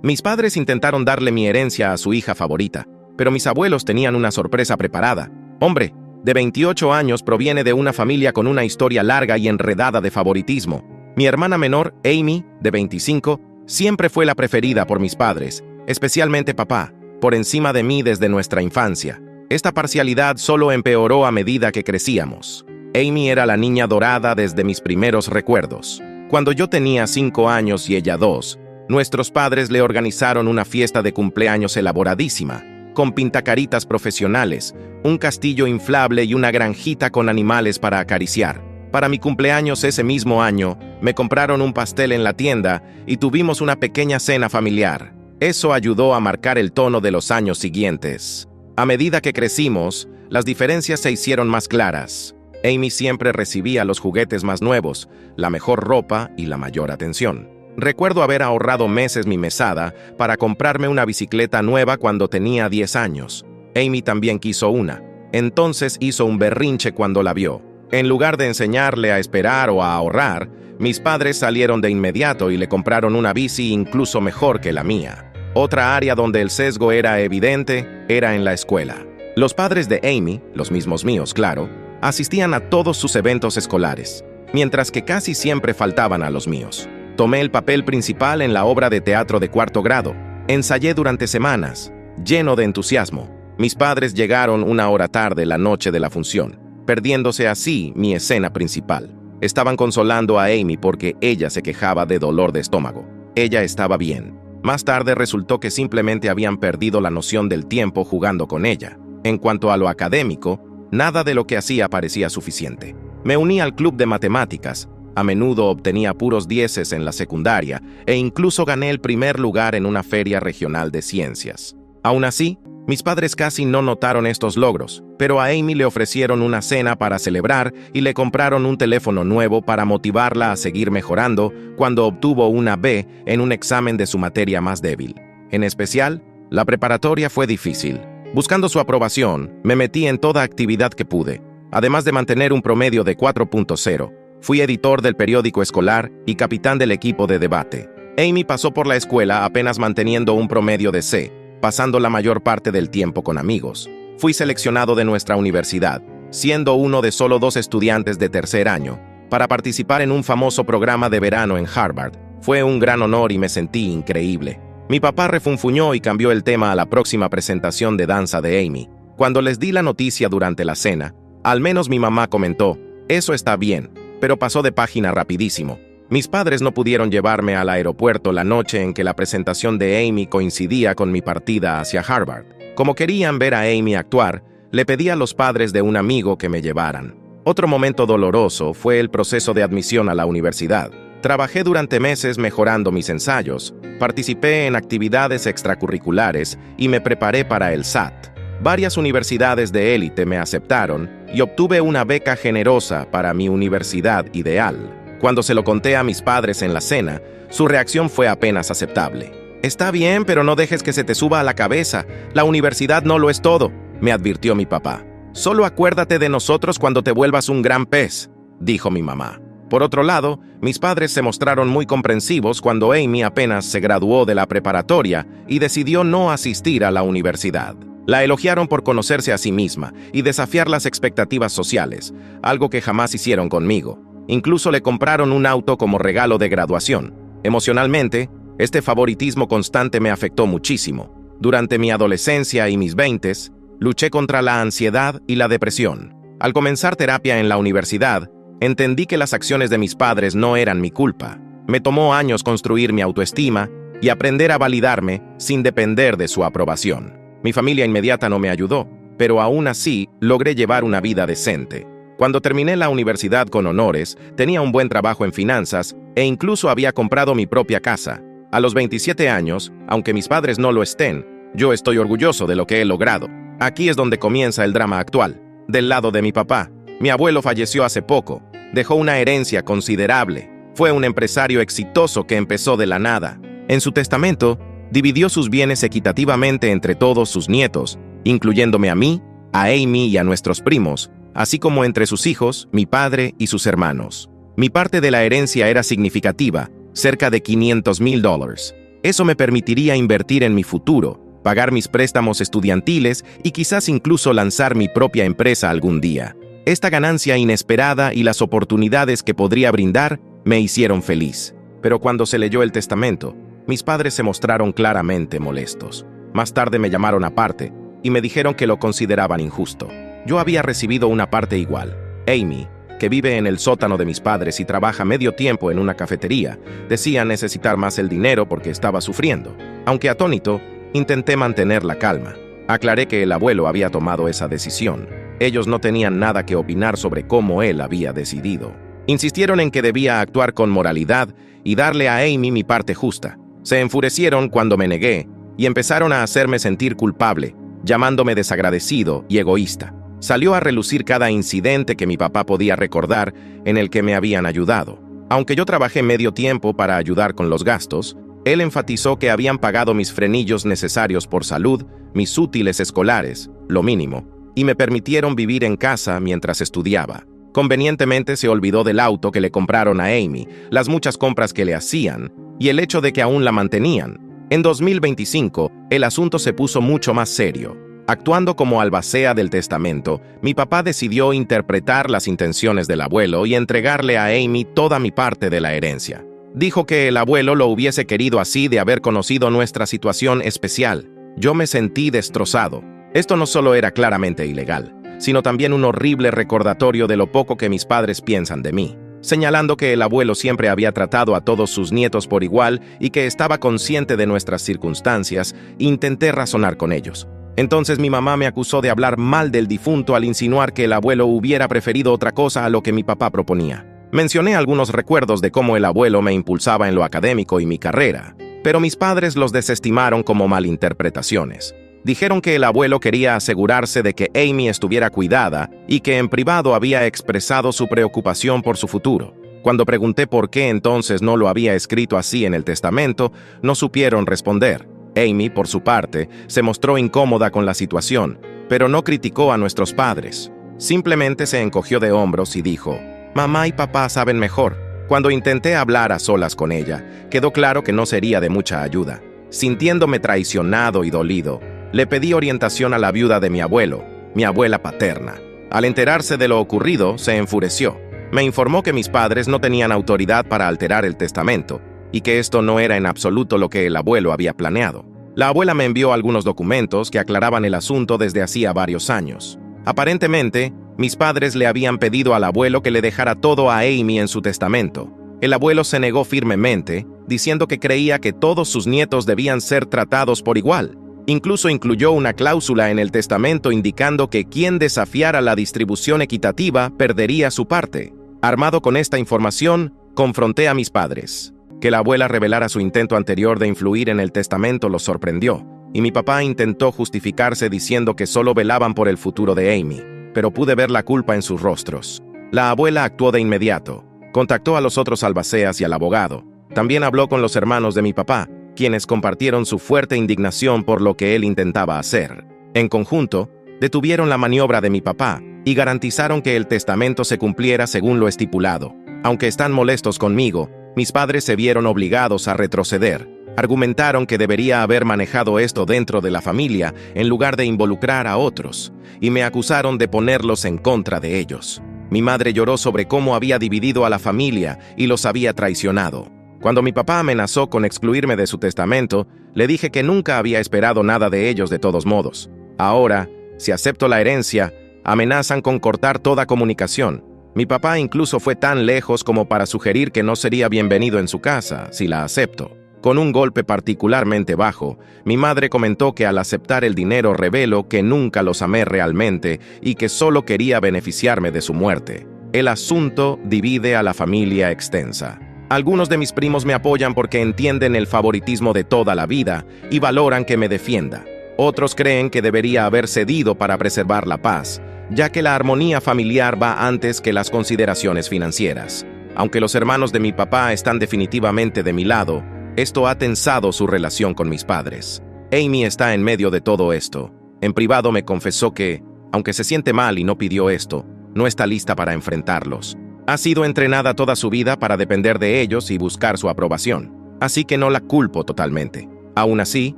Mis padres intentaron darle mi herencia a su hija favorita, pero mis abuelos tenían una sorpresa preparada. Hombre, de 28 años, proviene de una familia con una historia larga y enredada de favoritismo. Mi hermana menor, Amy, de 25, siempre fue la preferida por mis padres, especialmente papá, por encima de mí desde nuestra infancia. Esta parcialidad solo empeoró a medida que crecíamos. Amy era la niña dorada desde mis primeros recuerdos. Cuando yo tenía 5 años y ella 2, nuestros padres le organizaron una fiesta de cumpleaños elaboradísima, con pintacaritas profesionales, un castillo inflable y una granjita con animales para acariciar. Para mi cumpleaños ese mismo año, me compraron un pastel en la tienda y tuvimos una pequeña cena familiar. Eso ayudó a marcar el tono de los años siguientes. A medida que crecimos, las diferencias se hicieron más claras. Amy siempre recibía los juguetes más nuevos, la mejor ropa y la mayor atención. Recuerdo haber ahorrado meses mi mesada para comprarme una bicicleta nueva cuando tenía 10 años. Amy también quiso una. Entonces hizo un berrinche cuando la vio. En lugar de enseñarle a esperar o a ahorrar, mis padres salieron de inmediato y le compraron una bici incluso mejor que la mía. Otra área donde el sesgo era evidente era en la escuela. Los padres de Amy, los mismos míos, claro, asistían a todos sus eventos escolares, mientras que casi siempre faltaban a los míos. Tomé el papel principal en la obra de teatro de 4º grado. Ensayé durante semanas, lleno de entusiasmo. Mis padres llegaron 1 hora tarde la noche de la función, perdiéndose así mi escena principal. Estaban consolando a Amy porque ella se quejaba de dolor de estómago. Ella estaba bien. Más tarde resultó que simplemente habían perdido la noción del tiempo jugando con ella. En cuanto a lo académico, nada de lo que hacía parecía suficiente. Me uní al club de matemáticas. A menudo obtenía puros 10 en la secundaria e incluso gané el primer lugar en una feria regional de ciencias. Aún así, mis padres casi no notaron estos logros, pero a Amy le ofrecieron una cena para celebrar y le compraron un teléfono nuevo para motivarla a seguir mejorando cuando obtuvo una B en un examen de su materia más débil. En especial, la preparatoria fue difícil. Buscando su aprobación, me metí en toda actividad que pude. Además de mantener un promedio de 4.0, fui editor del periódico escolar y capitán del equipo de debate. Amy pasó por la escuela apenas manteniendo un promedio de C, pasando la mayor parte del tiempo con amigos. Fui seleccionado de nuestra universidad, siendo uno de solo 2 estudiantes de 3er año, para participar en un famoso programa de verano en Harvard. Fue un gran honor y me sentí increíble. Mi papá refunfuñó y cambió el tema a la próxima presentación de danza de Amy. Cuando les di la noticia durante la cena, al menos mi mamá comentó, «Eso está bien», pero pasó de página rapidísimo. Mis padres no pudieron llevarme al aeropuerto la noche en que la presentación de Amy coincidía con mi partida hacia Harvard. Como querían ver a Amy actuar, le pedí a los padres de un amigo que me llevaran. Otro momento doloroso fue el proceso de admisión a la universidad. Trabajé durante meses mejorando mis ensayos, participé en actividades extracurriculares y me preparé para el SAT. Varias universidades de élite me aceptaron y obtuve una beca generosa para mi universidad ideal. Cuando se lo conté a mis padres en la cena, su reacción fue apenas aceptable. «Está bien, pero no dejes que se te suba a la cabeza. La universidad no lo es todo», me advirtió mi papá. «Solo acuérdate de nosotros cuando te vuelvas un gran pez», dijo mi mamá. Por otro lado, mis padres se mostraron muy comprensivos cuando Amy apenas se graduó de la preparatoria y decidió no asistir a la universidad. La elogiaron por conocerse a sí misma y desafiar las expectativas sociales, algo que jamás hicieron conmigo. Incluso le compraron un auto como regalo de graduación. Emocionalmente, este favoritismo constante me afectó muchísimo. Durante mi adolescencia y mis 20s, luché contra la ansiedad y la depresión. Al comenzar terapia en la universidad, entendí que las acciones de mis padres no eran mi culpa. Me tomó años construir mi autoestima y aprender a validarme sin depender de su aprobación. Mi familia inmediata no me ayudó, pero aún así logré llevar una vida decente. Cuando terminé la universidad con honores, tenía un buen trabajo en finanzas e incluso había comprado mi propia casa. A los 27 años, aunque mis padres no lo estén, yo estoy orgulloso de lo que he logrado. Aquí es donde comienza el drama actual. Del lado de mi papá, mi abuelo falleció hace poco. Dejó una herencia considerable. Fue un empresario exitoso que empezó de la nada. En su testamento, dividió sus bienes equitativamente entre todos sus nietos, incluyéndome a mí, a Amy y a nuestros primos, así como entre sus hijos, mi padre y sus hermanos. Mi parte de la herencia era significativa, cerca de $500,000. Eso me permitiría invertir en mi futuro, pagar mis préstamos estudiantiles y quizás incluso lanzar mi propia empresa algún día. Esta ganancia inesperada y las oportunidades que podría brindar me hicieron feliz. Pero cuando se leyó el testamento, mis padres se mostraron claramente molestos. Más tarde me llamaron aparte y me dijeron que lo consideraban injusto. Yo había recibido una parte igual. Amy, que vive en el sótano de mis padres y trabaja medio tiempo en una cafetería, decía necesitar más el dinero porque estaba sufriendo. Aunque atónito, intenté mantener la calma. Aclaré que el abuelo había tomado esa decisión. Ellos no tenían nada que opinar sobre cómo él había decidido. Insistieron en que debía actuar con moralidad y darle a Amy mi parte justa. Se enfurecieron cuando me negué y empezaron a hacerme sentir culpable, llamándome desagradecido y egoísta. Salió a relucir cada incidente que mi papá podía recordar en el que me habían ayudado. Aunque yo trabajé medio tiempo para ayudar con los gastos, él enfatizó que habían pagado mis frenillos necesarios por salud, mis útiles escolares, lo mínimo, y me permitieron vivir en casa mientras estudiaba. Convenientemente se olvidó del auto que le compraron a Amy, las muchas compras que le hacían y el hecho de que aún la mantenían. En 2025, el asunto se puso mucho más serio. Actuando como albacea del testamento, mi papá decidió interpretar las intenciones del abuelo y entregarle a Amy toda mi parte de la herencia. Dijo que el abuelo lo hubiese querido así de haber conocido nuestra situación especial. Yo me sentí destrozado. Esto no solo era claramente ilegal, sino también un horrible recordatorio de lo poco que mis padres piensan de mí. Señalando que el abuelo siempre había tratado a todos sus nietos por igual y que estaba consciente de nuestras circunstancias, intenté razonar con ellos. Entonces mi mamá me acusó de hablar mal del difunto al insinuar que el abuelo hubiera preferido otra cosa a lo que mi papá proponía. Mencioné algunos recuerdos de cómo el abuelo me impulsaba en lo académico y mi carrera, pero mis padres los desestimaron como malinterpretaciones. Dijeron que el abuelo quería asegurarse de que Amy estuviera cuidada y que en privado había expresado su preocupación por su futuro. Cuando pregunté por qué entonces no lo había escrito así en el testamento, no supieron responder. Amy, por su parte, se mostró incómoda con la situación, pero no criticó a nuestros padres. Simplemente se encogió de hombros y dijo, «Mamá y papá saben mejor». Cuando intenté hablar a solas con ella, quedó claro que no sería de mucha ayuda. Sintiéndome traicionado y dolido, le pedí orientación a la viuda de mi abuelo, mi abuela paterna. Al enterarse de lo ocurrido, se enfureció. Me informó que mis padres no tenían autoridad para alterar el testamento y que esto no era en absoluto lo que el abuelo había planeado. La abuela me envió algunos documentos que aclaraban el asunto desde hacía varios años. Aparentemente, mis padres le habían pedido al abuelo que le dejara todo a Amy en su testamento. El abuelo se negó firmemente, diciendo que creía que todos sus nietos debían ser tratados por igual. Incluso incluyó una cláusula en el testamento indicando que quien desafiara la distribución equitativa perdería su parte. Armado con esta información, confronté a mis padres. Que la abuela revelara su intento anterior de influir en el testamento los sorprendió, y mi papá intentó justificarse diciendo que solo velaban por el futuro de Amy, pero pude ver la culpa en sus rostros. La abuela actuó de inmediato. Contactó a los otros albaceas y al abogado. También habló con los hermanos de mi papá, quienes compartieron su fuerte indignación por lo que él intentaba hacer. En conjunto, detuvieron la maniobra de mi papá y garantizaron que el testamento se cumpliera según lo estipulado. Aunque están molestos conmigo, mis padres se vieron obligados a retroceder. Argumentaron que debería haber manejado esto dentro de la familia en lugar de involucrar a otros, y me acusaron de ponerlos en contra de ellos. Mi madre lloró sobre cómo había dividido a la familia y los había traicionado. Cuando mi papá amenazó con excluirme de su testamento, le dije que nunca había esperado nada de ellos de todos modos. Ahora, si acepto la herencia, amenazan con cortar toda comunicación. Mi papá incluso fue tan lejos como para sugerir que no sería bienvenido en su casa si la acepto. Con un golpe particularmente bajo, mi madre comentó que al aceptar el dinero revelo que nunca los amé realmente y que solo quería beneficiarme de su muerte. El asunto divide a la familia extensa. Algunos de mis primos me apoyan porque entienden el favoritismo de toda la vida y valoran que me defienda. Otros creen que debería haber cedido para preservar la paz, ya que la armonía familiar va antes que las consideraciones financieras. Aunque los hermanos de mi papá están definitivamente de mi lado, esto ha tensado su relación con mis padres. Amy está en medio de todo esto. En privado me confesó que, aunque se siente mal y no pidió esto, no está lista para enfrentarlos. Ha sido entrenada toda su vida para depender de ellos y buscar su aprobación. así que no la culpo totalmente. Aún así,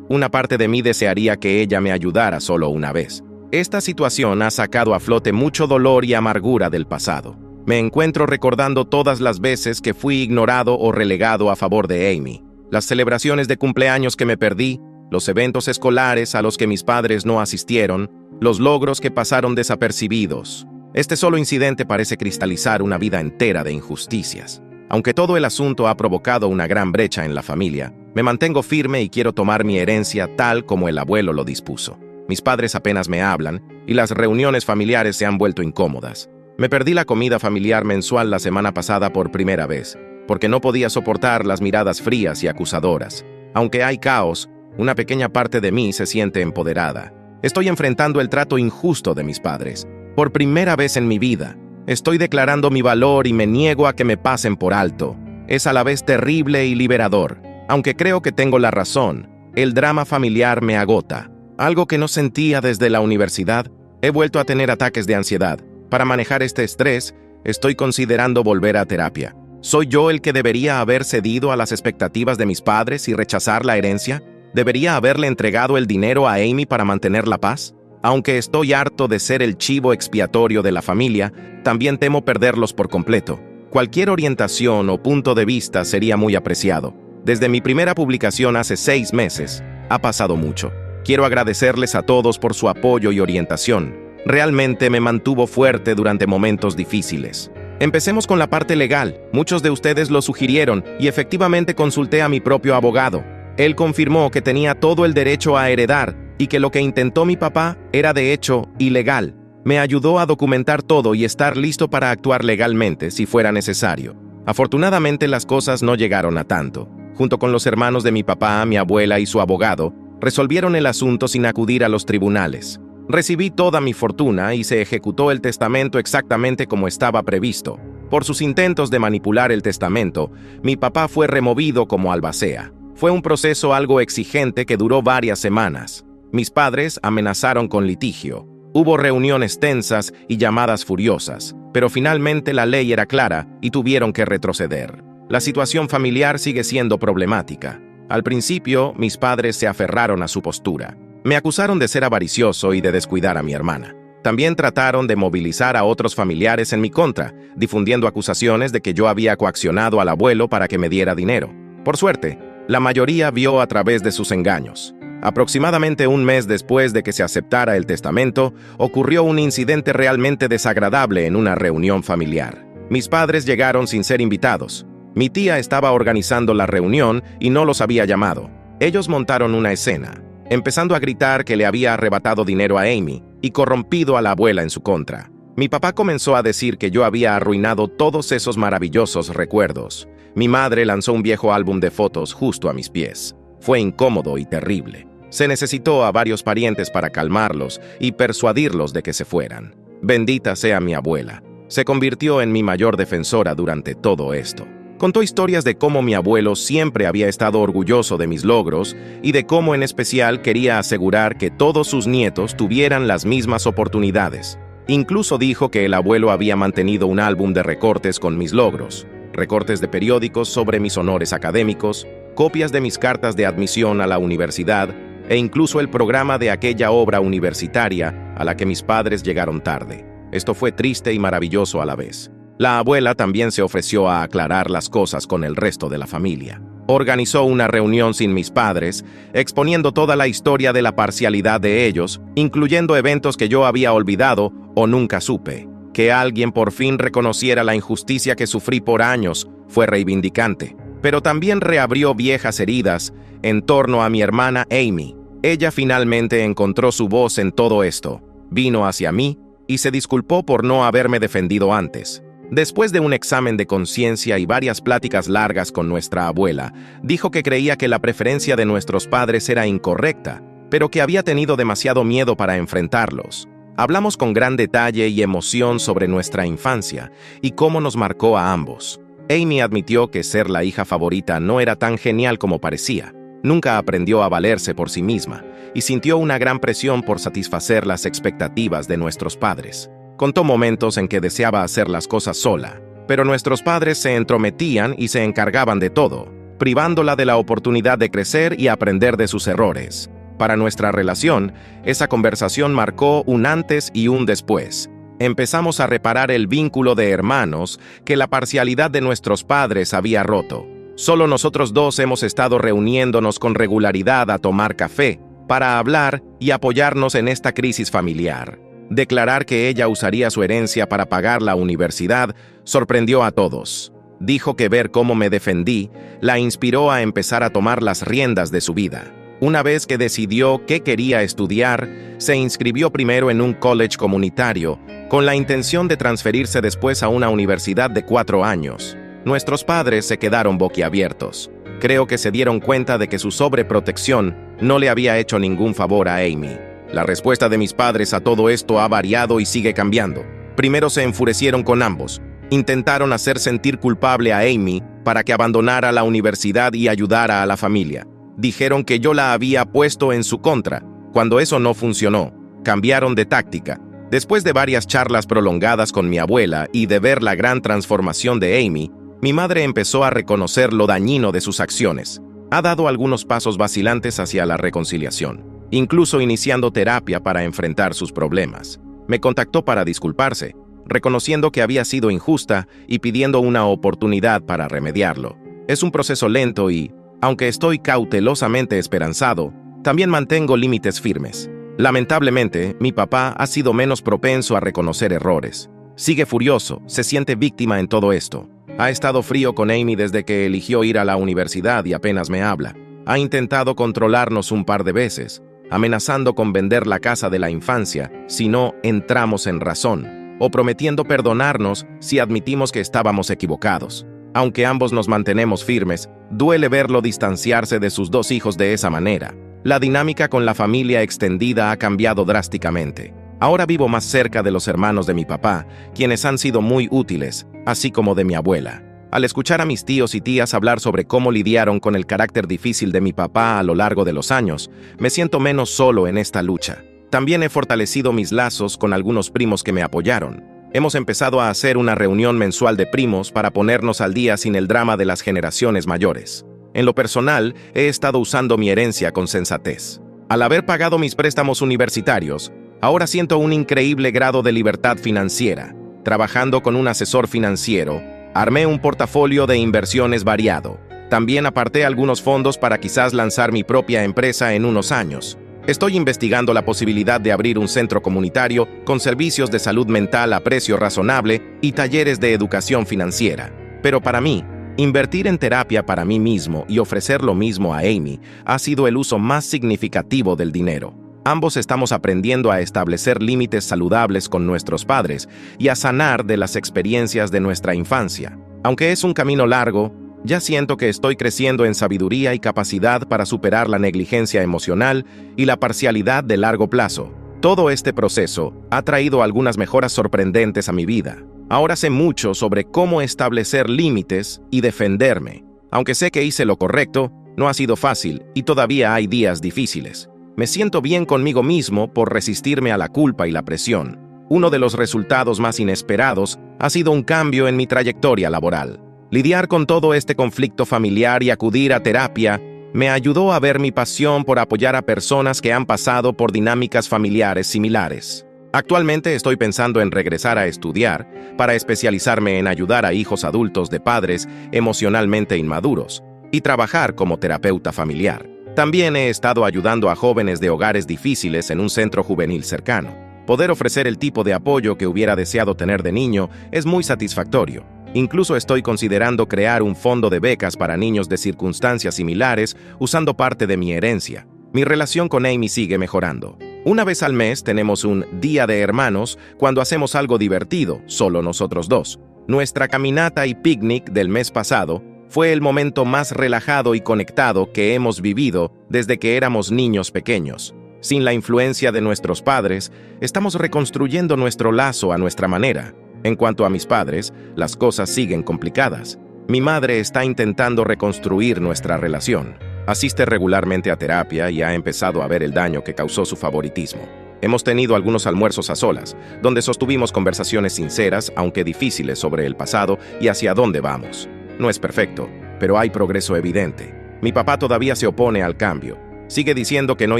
una parte de mí desearía que ella me ayudara solo una vez. Esta situación ha sacado a flote mucho dolor y amargura del pasado. Me encuentro recordando todas las veces que fui ignorado o relegado a favor de Amy, las celebraciones de cumpleaños que me perdí, los eventos escolares a los que mis padres no asistieron, los logros que pasaron desapercibidos. Este solo incidente parece cristalizar una vida entera de injusticias. Aunque todo el asunto ha provocado una gran brecha en la familia, me mantengo firme y quiero tomar mi herencia tal como el abuelo lo dispuso. Mis padres apenas me hablan y las reuniones familiares se han vuelto incómodas. Me perdí la comida familiar mensual la semana pasada por primera vez, porque no podía soportar las miradas frías y acusadoras. Aunque hay caos, una pequeña parte de mí se siente empoderada. Estoy enfrentando el trato injusto de mis padres. Por primera vez en mi vida, estoy declarando mi valor y me niego a que me pasen por alto. Es a la vez terrible y liberador. Aunque creo que tengo la razón, el drama familiar me agota. Algo que no sentía desde la universidad, he vuelto a tener ataques de ansiedad. Para manejar este estrés, estoy considerando volver a terapia. ¿Soy yo el que debería haber cedido a las expectativas de mis padres y rechazar la herencia? ¿Debería haberle entregado el dinero a Amy para mantener la paz? Aunque estoy harto de ser el chivo expiatorio de la familia, también temo perderlos por completo. Cualquier orientación o punto de vista sería muy apreciado. Desde mi primera publicación hace 6 meses, ha pasado mucho. Quiero agradecerles a todos por su apoyo y orientación. Realmente me mantuvo fuerte durante momentos difíciles. Empecemos con la parte legal. Muchos de ustedes lo sugirieron y efectivamente consulté a mi propio abogado. Él confirmó que tenía todo el derecho a heredar y que lo que intentó mi papá era de hecho ilegal. Me ayudó a documentar todo y estar listo para actuar legalmente si fuera necesario. Afortunadamente las cosas no llegaron a tanto. Junto con los hermanos de mi papá, mi abuela y su abogado, resolvieron el asunto sin acudir a los tribunales. Recibí toda mi fortuna y se ejecutó el testamento exactamente como estaba previsto. Por sus intentos de manipular el testamento, mi papá fue removido como albacea. Fue un proceso algo exigente que duró varias semanas. Mis padres amenazaron con litigio. Hubo reuniones tensas y llamadas furiosas, pero finalmente la ley era clara y tuvieron que retroceder. La situación familiar sigue siendo problemática. Al principio, mis padres se aferraron a su postura. Me acusaron de ser avaricioso y de descuidar a mi hermana. También trataron de movilizar a otros familiares en mi contra, difundiendo acusaciones de que yo había coaccionado al abuelo para que me diera dinero. Por suerte, la mayoría vio a través de sus engaños. Aproximadamente un mes después de que se aceptara el testamento, ocurrió un incidente realmente desagradable en una reunión familiar. Mis padres llegaron sin ser invitados. Mi tía estaba organizando la reunión y no los había llamado. Ellos montaron una escena, empezando a gritar que le había arrebatado dinero a Amy y corrompido a la abuela en su contra. Mi papá comenzó a decir que yo había arruinado todos esos maravillosos recuerdos. Mi madre lanzó un viejo álbum de fotos justo a mis pies. Fue incómodo y terrible. Se necesitó a varios parientes para calmarlos y persuadirlos de que se fueran. Bendita sea mi abuela. Se convirtió en mi mayor defensora durante todo esto. Contó historias de cómo mi abuelo siempre había estado orgulloso de mis logros y de cómo en especial quería asegurar que todos sus nietos tuvieran las mismas oportunidades. Incluso dijo que el abuelo había mantenido un álbum de recortes con mis logros, recortes de periódicos sobre mis honores académicos, copias de mis cartas de admisión a la universidad e incluso el programa de aquella obra universitaria a la que mis padres llegaron tarde. Esto fue triste y maravilloso a la vez. La abuela también se ofreció a aclarar las cosas con el resto de la familia. Organizó una reunión sin mis padres, exponiendo toda la historia de la parcialidad de ellos, incluyendo eventos que yo había olvidado o nunca supe. Que alguien por fin reconociera la injusticia que sufrí por años fue reivindicante, pero también reabrió viejas heridas en torno a mi hermana Amy. Ella finalmente encontró su voz en todo esto, vino hacia mí y se disculpó por no haberme defendido antes. Después de un examen de conciencia y varias pláticas largas con nuestra abuela, dijo que creía que la preferencia de nuestros padres era incorrecta, pero que había tenido demasiado miedo para enfrentarlos. Hablamos con gran detalle y emoción sobre nuestra infancia y cómo nos marcó a ambos. Amy admitió que ser la hija favorita no era tan genial como parecía. Nunca aprendió a valerse por sí misma y sintió una gran presión por satisfacer las expectativas de nuestros padres. Contó momentos en que deseaba hacer las cosas sola, pero nuestros padres se entrometían y se encargaban de todo. privándola de la oportunidad de crecer y aprender de sus errores. Para nuestra relación, esa conversación marcó un antes y un después. Empezamos a reparar el vínculo de hermanos que la parcialidad de nuestros padres había roto. Solo nosotros dos hemos estado reuniéndonos con regularidad a tomar café, para hablar y apoyarnos en esta crisis familiar. Declarar que ella usaría su herencia para pagar la universidad sorprendió a todos. Dijo que ver cómo me defendí la inspiró a empezar a tomar las riendas de su vida. Una vez que decidió qué quería estudiar, se inscribió primero en un college comunitario, con la intención de transferirse después a una universidad de 4 años. Nuestros padres se quedaron boquiabiertos. Creo que se dieron cuenta de que su sobreprotección no le había hecho ningún favor a Amy. La respuesta de mis padres a todo esto ha variado y sigue cambiando. Primero se enfurecieron con ambos. Intentaron hacer sentir culpable a Amy para que abandonara la universidad y ayudara a la familia. Dijeron que yo la había puesto en su contra. Cuando eso no funcionó, cambiaron de táctica. Después de varias charlas prolongadas con mi abuela y de ver la gran transformación de Amy, mi madre empezó a reconocer lo dañino de sus acciones. Ha dado algunos pasos vacilantes hacia la reconciliación, incluso iniciando terapia para enfrentar sus problemas. Me contactó para disculparse, reconociendo que había sido injusta y pidiendo una oportunidad para remediarlo. Es un proceso lento y, aunque estoy cautelosamente esperanzado, también mantengo límites firmes. Lamentablemente, mi papá ha sido menos propenso a reconocer errores. Sigue furioso, se siente víctima en todo esto. Ha estado frío con Amy desde que eligió ir a la universidad y apenas me habla. Ha intentado controlarnos un par de veces, amenazando con vender la casa de la infancia si no entramos en razón, o prometiendo perdonarnos si admitimos que estábamos equivocados. Aunque ambos nos mantenemos firmes, duele verlo distanciarse de sus 2 hijos de esa manera. La dinámica con la familia extendida ha cambiado drásticamente. Ahora vivo más cerca de los hermanos de mi papá, quienes han sido muy útiles, así como de mi abuela. Al escuchar a mis tíos y tías hablar sobre cómo lidiaron con el carácter difícil de mi papá a lo largo de los años, me siento menos solo en esta lucha. También he fortalecido mis lazos con algunos primos que me apoyaron. Hemos empezado a hacer una reunión mensual de primos para ponernos al día sin el drama de las generaciones mayores. En lo personal, he estado usando mi herencia con sensatez. Al haber pagado mis préstamos universitarios, ahora siento un increíble grado de libertad financiera. Trabajando con un asesor financiero, armé un portafolio de inversiones variado. También aparté algunos fondos para quizás lanzar mi propia empresa en unos años. Estoy investigando la posibilidad de abrir un centro comunitario con servicios de salud mental a precio razonable y talleres de educación financiera. Pero para mí, invertir en terapia para mí mismo y ofrecer lo mismo a Amy ha sido el uso más significativo del dinero. Ambos estamos aprendiendo a establecer límites saludables con nuestros padres y a sanar de las experiencias de nuestra infancia. Aunque es un camino largo, ya siento que estoy creciendo en sabiduría y capacidad para superar la negligencia emocional y la parcialidad de largo plazo. Todo este proceso ha traído algunas mejoras sorprendentes a mi vida. Ahora sé mucho sobre cómo establecer límites y defenderme. Aunque sé que hice lo correcto, no ha sido fácil y todavía hay días difíciles. Me siento bien conmigo mismo por resistirme a la culpa y la presión. Uno de los resultados más inesperados ha sido un cambio en mi trayectoria laboral. Lidiar con todo este conflicto familiar y acudir a terapia me ayudó a ver mi pasión por apoyar a personas que han pasado por dinámicas familiares similares. Actualmente estoy pensando en regresar a estudiar para especializarme en ayudar a hijos adultos de padres emocionalmente inmaduros y trabajar como terapeuta familiar. También he estado ayudando a jóvenes de hogares difíciles en un centro juvenil cercano. Poder ofrecer el tipo de apoyo que hubiera deseado tener de niño es muy satisfactorio. Incluso estoy considerando crear un fondo de becas para niños de circunstancias similares usando parte de mi herencia. Mi relación con Amy sigue mejorando. Una vez al mes tenemos un Día de Hermanos cuando hacemos algo divertido, solo nosotros dos. Nuestra caminata y picnic del mes pasado fue el momento más relajado y conectado que hemos vivido desde que éramos niños pequeños. Sin la influencia de nuestros padres, estamos reconstruyendo nuestro lazo a nuestra manera. En cuanto a mis padres, las cosas siguen complicadas. Mi madre está intentando reconstruir nuestra relación. Asiste regularmente a terapia y ha empezado a ver el daño que causó su favoritismo. Hemos tenido algunos almuerzos a solas, donde sostuvimos conversaciones sinceras, aunque difíciles, sobre el pasado y hacia dónde vamos. No es perfecto, pero hay progreso evidente. Mi papá todavía se opone al cambio. Sigue diciendo que no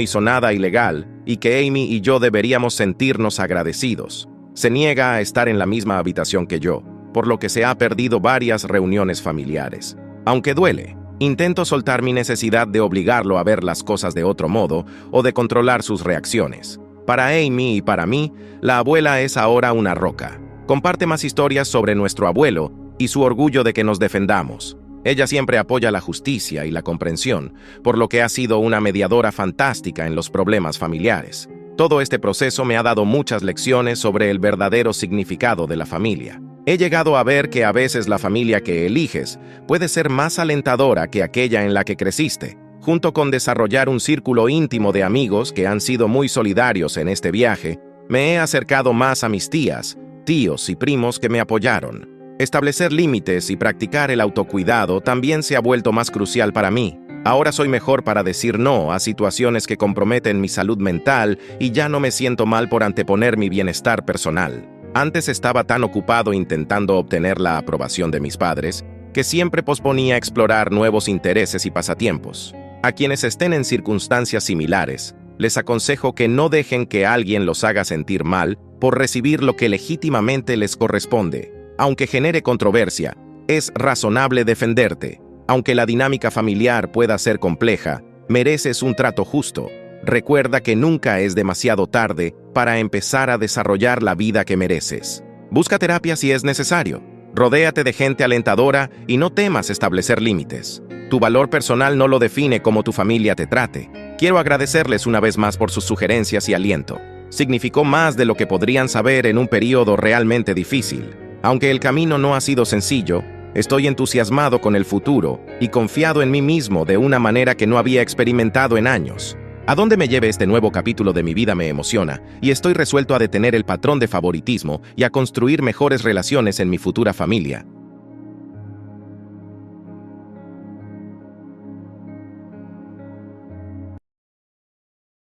hizo nada ilegal y que Amy y yo deberíamos sentirnos agradecidos. Se niega a estar en la misma habitación que yo, por lo que se ha perdido varias reuniones familiares. Aunque duele, intento soltar mi necesidad de obligarlo a ver las cosas de otro modo o de controlar sus reacciones. Para Amy y para mí, la abuela es ahora una roca. Comparte más historias sobre nuestro abuelo y su orgullo de que nos defendamos. Ella siempre apoya la justicia y la comprensión, por lo que ha sido una mediadora fantástica en los problemas familiares. Todo este proceso me ha dado muchas lecciones sobre el verdadero significado de la familia. He llegado a ver que a veces la familia que eliges puede ser más alentadora que aquella en la que creciste, junto con desarrollar un círculo íntimo de amigos que han sido muy solidarios en este viaje. Me he acercado más a mis tías, tíos y primos que me apoyaron. Establecer límites y practicar el autocuidado también se ha vuelto más crucial para mí. Ahora soy mejor para decir no a situaciones que comprometen mi salud mental y ya no me siento mal por anteponer mi bienestar personal. Antes estaba tan ocupado intentando obtener la aprobación de mis padres que siempre posponía explorar nuevos intereses y pasatiempos. A quienes estén en circunstancias similares, les aconsejo que no dejen que alguien los haga sentir mal por recibir lo que legítimamente les corresponde. Aunque genere controversia, es razonable defenderte. Aunque la dinámica familiar pueda ser compleja, mereces un trato justo. Recuerda que nunca es demasiado tarde para empezar a desarrollar la vida que mereces. Busca terapia si es necesario. Rodéate de gente alentadora y no temas establecer límites. Tu valor personal no lo define cómo tu familia te trate. Quiero agradecerles una vez más por sus sugerencias y aliento. Significó más de lo que podrían saber en un periodo realmente difícil. Aunque el camino no ha sido sencillo, estoy entusiasmado con el futuro y confiado en mí mismo de una manera que no había experimentado en años. A dónde me lleve este nuevo capítulo de mi vida me emociona, y estoy resuelto a detener el patrón de favoritismo y a construir mejores relaciones en mi futura familia.